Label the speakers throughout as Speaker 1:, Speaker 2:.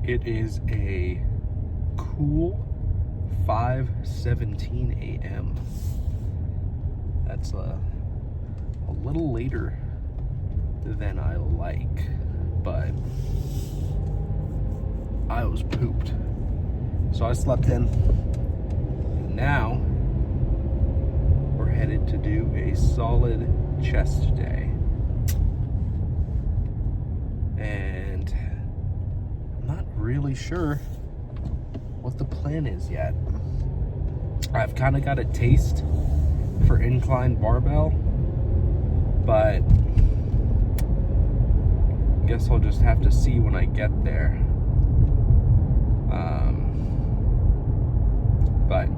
Speaker 1: It is a cool 5:17 a.m. That's a little later than I like, but I was pooped. So I slept in. Now we're headed to do a solid chest day. And I'm not really sure what the plan is yet. I've kind of got a taste for incline barbell, but I guess I'll just have to see when I get there. But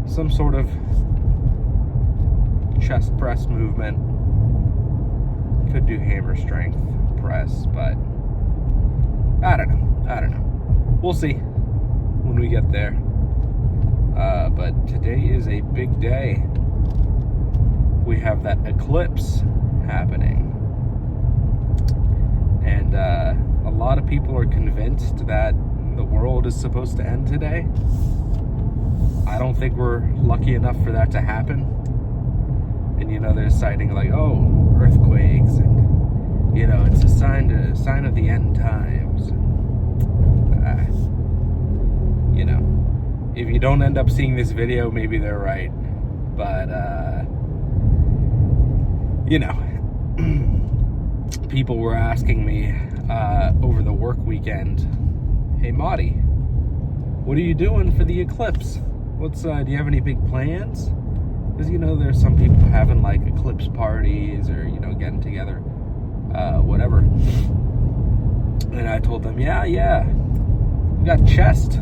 Speaker 1: some sort of chest press movement. Could do hammer strength press, but I don't know. We'll see when we get there. But today is a big day. We have that eclipse happening. And a lot of people are convinced that the world is supposed to end today. I don't think we're lucky enough for that to happen. And they're citing like, earthquakes, and it's a sign of the end times. If you don't end up seeing this video, maybe they're right. But people were asking me over the work weekend, "Hey Marty, what are you doing for the eclipse? Do you have any big plans?" Because there's some people having like eclipse parties or getting together, whatever. And I told them, yeah, we got chest.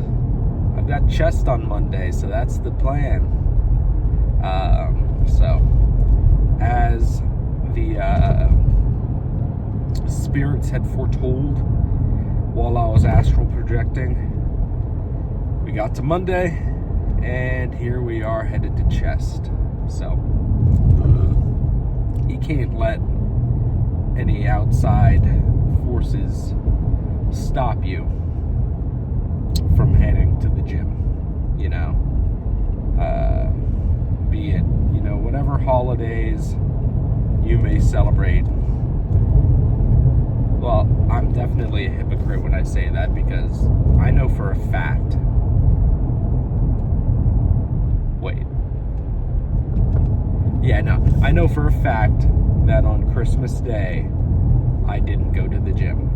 Speaker 1: I've got chest on Monday, so that's the plan. So as the spirits had foretold while I was astral projecting, we got to Monday, and here we are headed to chest. So you can't let any outside forces stop you from heading to the gym. Be it whatever holidays you may celebrate. Well, I'm definitely a hypocrite when I say that, because I know for a fact. I know for a fact that on Christmas Day, I didn't go to the gym.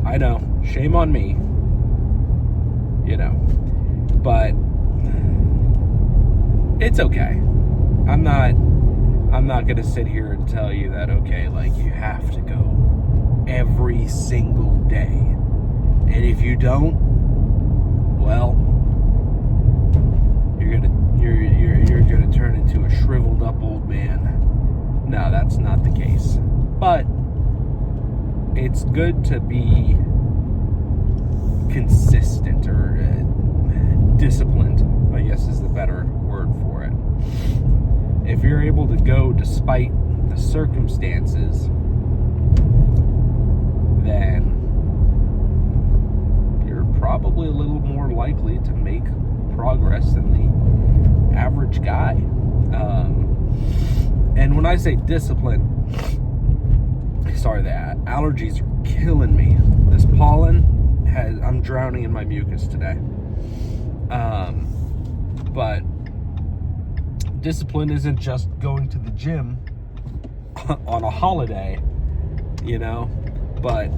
Speaker 1: I know, shame on me, but it's okay. I'm not gonna sit here and tell you that, okay, like you have to go every single day. And if you don't, well, you're gonna turn into a shriveled up old man. No, that's not the case. But it's good to be consistent, or disciplined, I guess is the better word for it. If you're able to go despite the circumstances, then you're probably a little more likely to make progress than the average guy. And when I say discipline, sorry, the allergies are killing me. This pollen I'm drowning in my mucus today. But discipline isn't just going to the gym on a holiday, but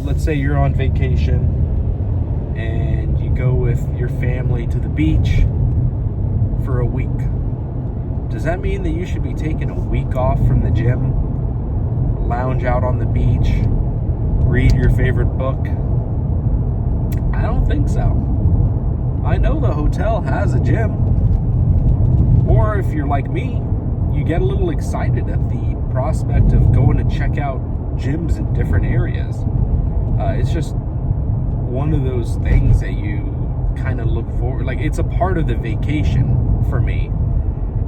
Speaker 1: let's say you're on vacation and you go with your family to the beach for a week. Does that mean that you should be taking a week off from the gym, lounge out on the beach, read your favorite book? I don't think so. I know the hotel has a gym. Or if you're like me, you get a little excited at the prospect of going to check out gyms in different areas. It's just one of those things that you kind of look forward, like it's a part of the vacation for me.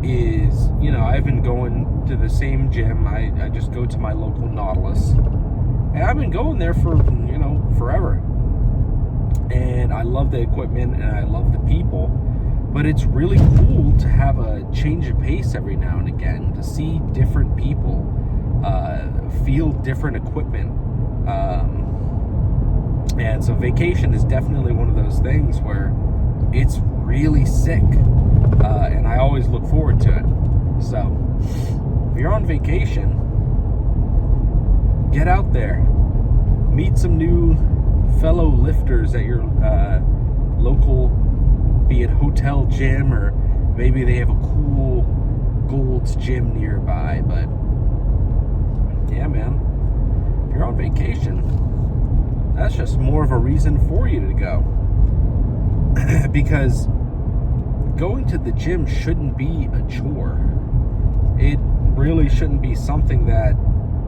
Speaker 1: Is, I've been going to the same gym. I just go to my local Nautilus, And I've been going there for, forever. And I love the equipment and I love the people. But it's really cool to have a change of pace every now and again, to see different people, feel different equipment. And so vacation is definitely one of those things where it's really sick. And I always look forward to it. So if you're on vacation, get out there, meet some new fellow lifters at your local, be it hotel gym, or maybe they have a cool Gold's gym nearby. But yeah, man, if you're on vacation, that's just more of a reason for you to go. Because going to the gym shouldn't be a chore. It really shouldn't be something that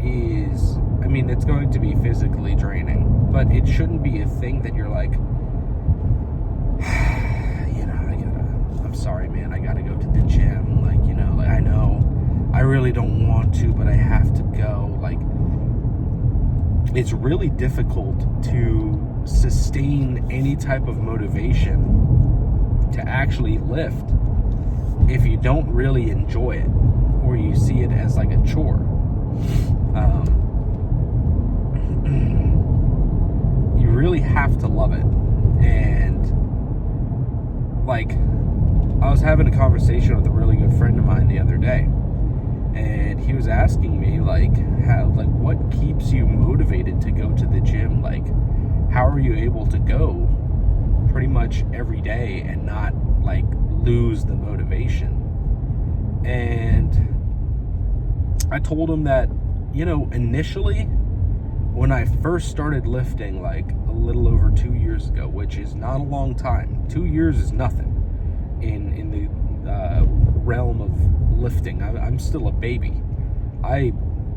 Speaker 1: is, it's going to be physically draining, but it shouldn't be a thing that you're like, I'm sorry, man, I gotta go to the gym. I know I really don't want to, but I have to go. It's really difficult to sustain any type of motivation to actually lift if you don't really enjoy it, or you see it as like a chore. You really have to love it. And I was having a conversation with a really good friend of mine the other day, and he was asking me what keeps you motivated to go to the gym? How are you able to go pretty much every day and not lose the motivation? And I told him that, initially when I first started lifting a little over 2 years ago, which is not a long time. 2 years is nothing in the realm of lifting. I'm still a baby. I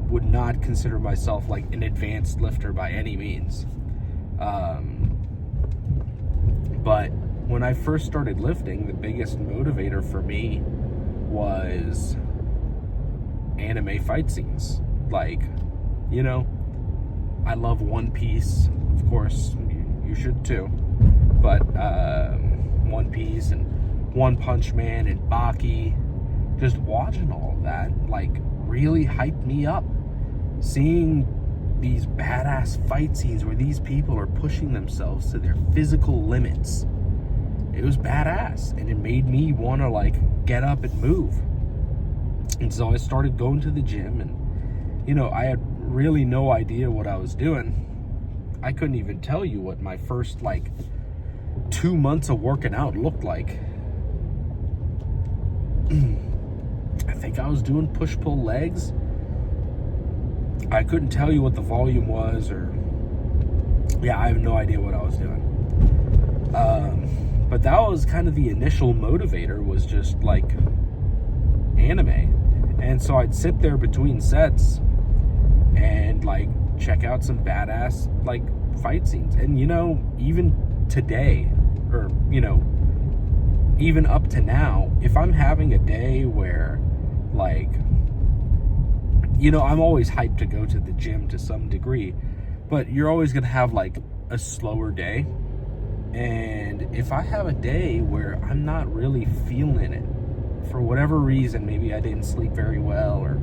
Speaker 1: would not consider myself an advanced lifter by any means. But when I first started lifting, the biggest motivator for me was anime fight scenes. I love One Piece, of course, you should too, but One Piece and One Punch Man and Baki, just watching all of that really hyped me up. Seeing these badass fight scenes where these people are pushing themselves to their physical limits, it was badass, and it made me want to get up and move. And so I started going to the gym, and I had really no idea what I was doing. I couldn't even tell you what my first 2 months of working out looked like. I think I was doing push-pull legs. I couldn't tell you what the volume was, I have no idea what I was doing. But that was kind of the initial motivator, was just anime. And so I'd sit there between sets and check out some badass fight scenes. And even today, or even up to now, if I'm having a day where I'm always hyped to go to the gym to some degree, but you're always gonna have a slower day. And if I have a day where I'm not really feeling it for whatever reason, maybe I didn't sleep very well, or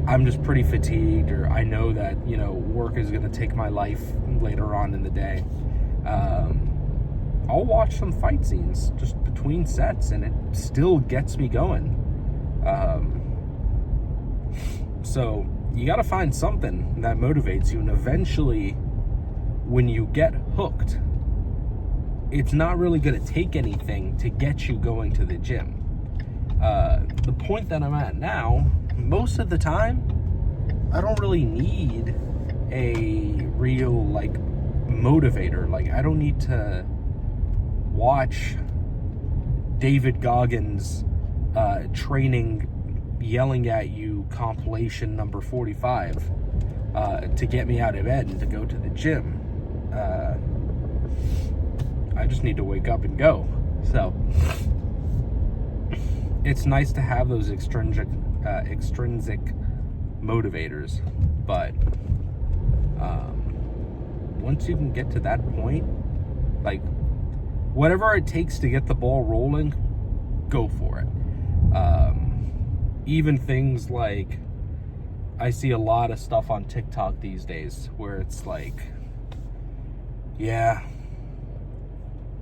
Speaker 1: I'm just pretty fatigued, or I know that work is gonna take my life later on in the day, I'll watch some fight scenes just between sets, and it still gets me going. So you got to find something that motivates you, and eventually when you get hooked, it's not really going to take anything to get you going to the gym. The point that I'm at now, most of the time, I don't really need a real motivator. I don't need to watch David Goggins training, yelling at you compilation number 45 to get me out of bed and to go to the gym. I just need to wake up and go. So it's nice to have those extrinsic motivators, but once you can get to that point, like, whatever it takes to get the ball rolling, go for it. Even things like, I see a lot of stuff on TikTok these days where it's like, yeah,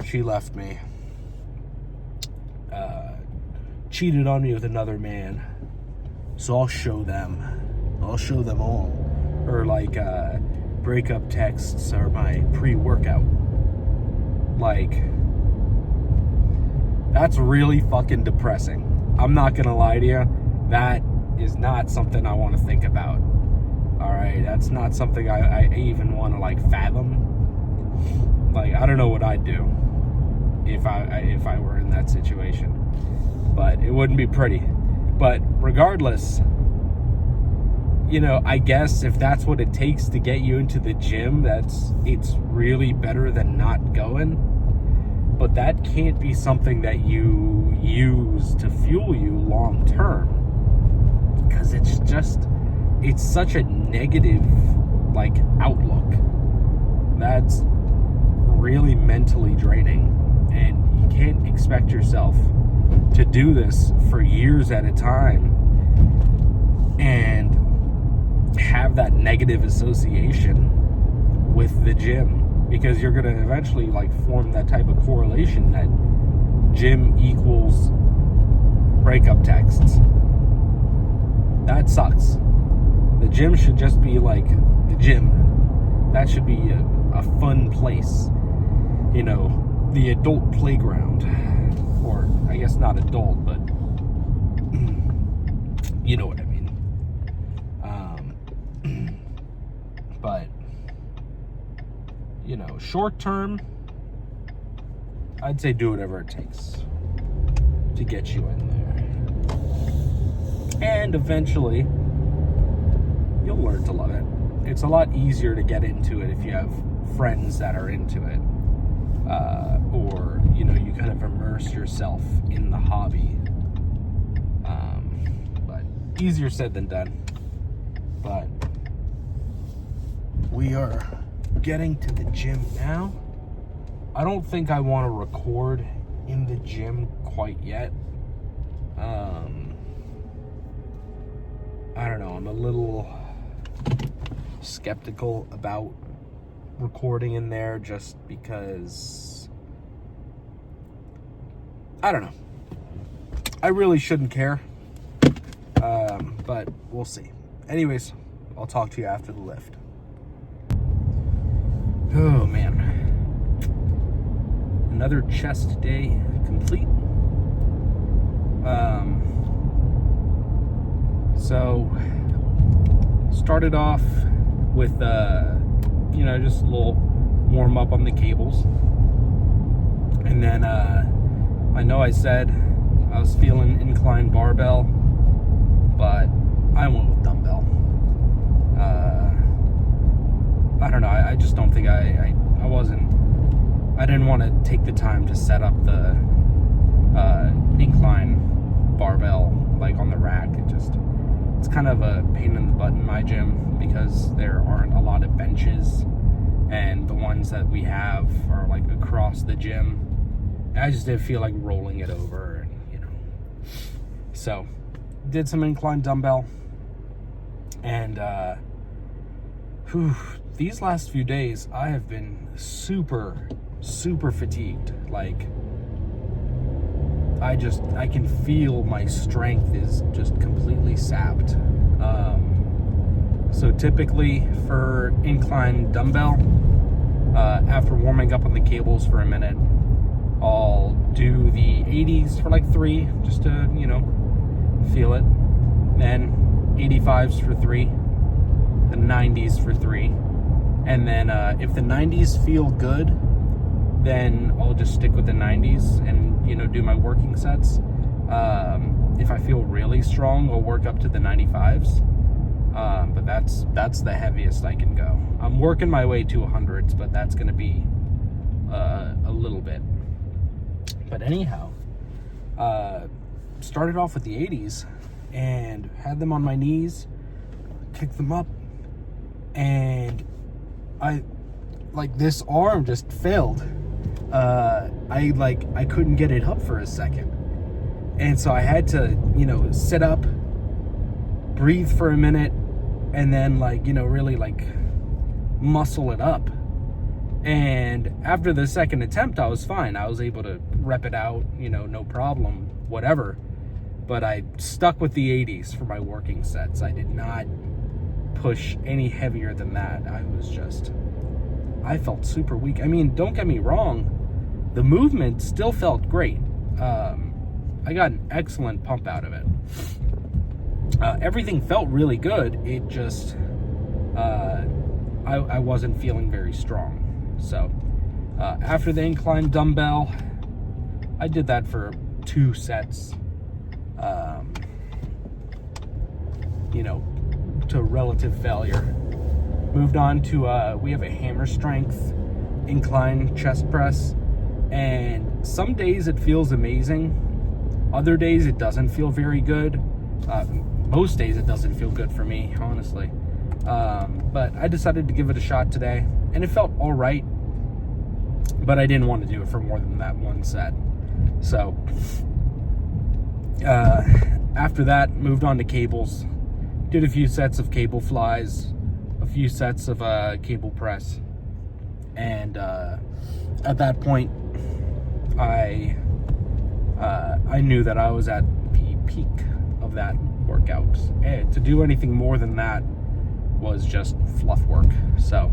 Speaker 1: she left me, cheated on me with another man, so I'll show them all. Or like, breakup texts are my pre-workout. Like, that's really fucking depressing. I'm not gonna lie to you, that is not something I want to think about. Alright, that's not something I even want to, like, fathom. Like, I don't know what I'd do if I were in that situation, but it wouldn't be pretty. But regardless, you know, I guess if that's what it takes to get you into the gym, it's really better than not going. But that can't be something that you use to fuel you long term, because it's such a negative, like, outlook that's really mentally draining. And you can't expect yourself to do this for years at a time and have that negative association with the gym, because you're going to eventually, like, form that type of correlation that gym equals breakup texts. That sucks. The gym should just be like the gym. That should be a fun place, you know, the adult playground. Or I guess not adult, but you know what I mean. But, you know, short term, I'd say do whatever it takes to get you in there. And eventually, you'll learn to love it. It's a lot easier to get into it if you have friends that are into it. Or, you know, you kind of immerse yourself in the hobby. But easier said than done. But we are getting to the gym now. I don't think I want to record in the gym quite yet. I don't know, I'm a little skeptical about recording in there just because, I don't know. I really shouldn't care. But we'll see. Anyways, I'll talk to you after the lift. Oh man. Another chest day complete. So started off with you know, just a little warm up on the cables, and then I know I said I was feeling incline barbell, but I went with dumbbell. I don't know, I just don't think I didn't want to take the time to set up the incline barbell, like, on the rack. It's kind of a pain in the butt in my gym because there aren't a lot of benches, and the ones that we have are, like, across the gym. I just didn't feel like rolling it over, you know. So did some incline dumbbell, and these last few days I have been super fatigued. Like, I can feel my strength is just completely sapped. So typically for incline dumbbell, after warming up on the cables for a minute, I'll do the 80s for like 3, just to, you know, feel it. Then 85s for 3, the 90s for 3. And then if the 90s feel good, then I'll just stick with the 90s and, you know, do my working sets. If I feel really strong, I'll work up to the 95s. But that's the heaviest I can go. I'm working my way to 100s, but that's going to be a little bit. But anyhow, started off with the 80s and had them on my knees, kicked them up, and I like this arm just failed. I couldn't get it up for a second. And so I had to, sit up, breathe for a minute, and then really muscle it up. And after the second attempt, I was fine. I was able to rep it out, no problem, whatever. But I stuck with the 80s for my working sets. I did not push any heavier than that. I felt super weak. I mean, don't get me wrong, the movement still felt great. I got an excellent pump out of it. Everything felt really good. It just, I wasn't feeling very strong. So, after the incline dumbbell, I did that for 2 sets, to relative failure. Moved on to, we have a hammer strength incline chest press, and some days it feels amazing. Other days it doesn't feel very good. Most days it doesn't feel good for me, honestly. But I decided to give it a shot today, and it felt all right, but I didn't want to do it for more than that one set. So after that, moved on to cables. Did a few sets of cable flies, a few sets of cable press, and at that point, I knew that I was at the peak of that workout. And to do anything more than that was just fluff work. So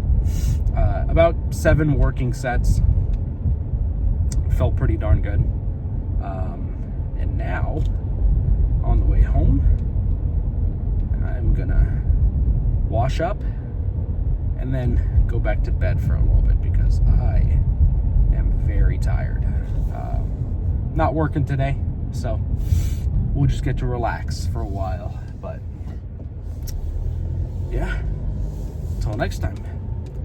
Speaker 1: about 7 working sets, felt pretty darn good. And now, on the way home, I'm gonna wash up and then go back to bed for a little bit because I am very tired. Not working today, so we'll just get to relax for a while. But yeah, until next time.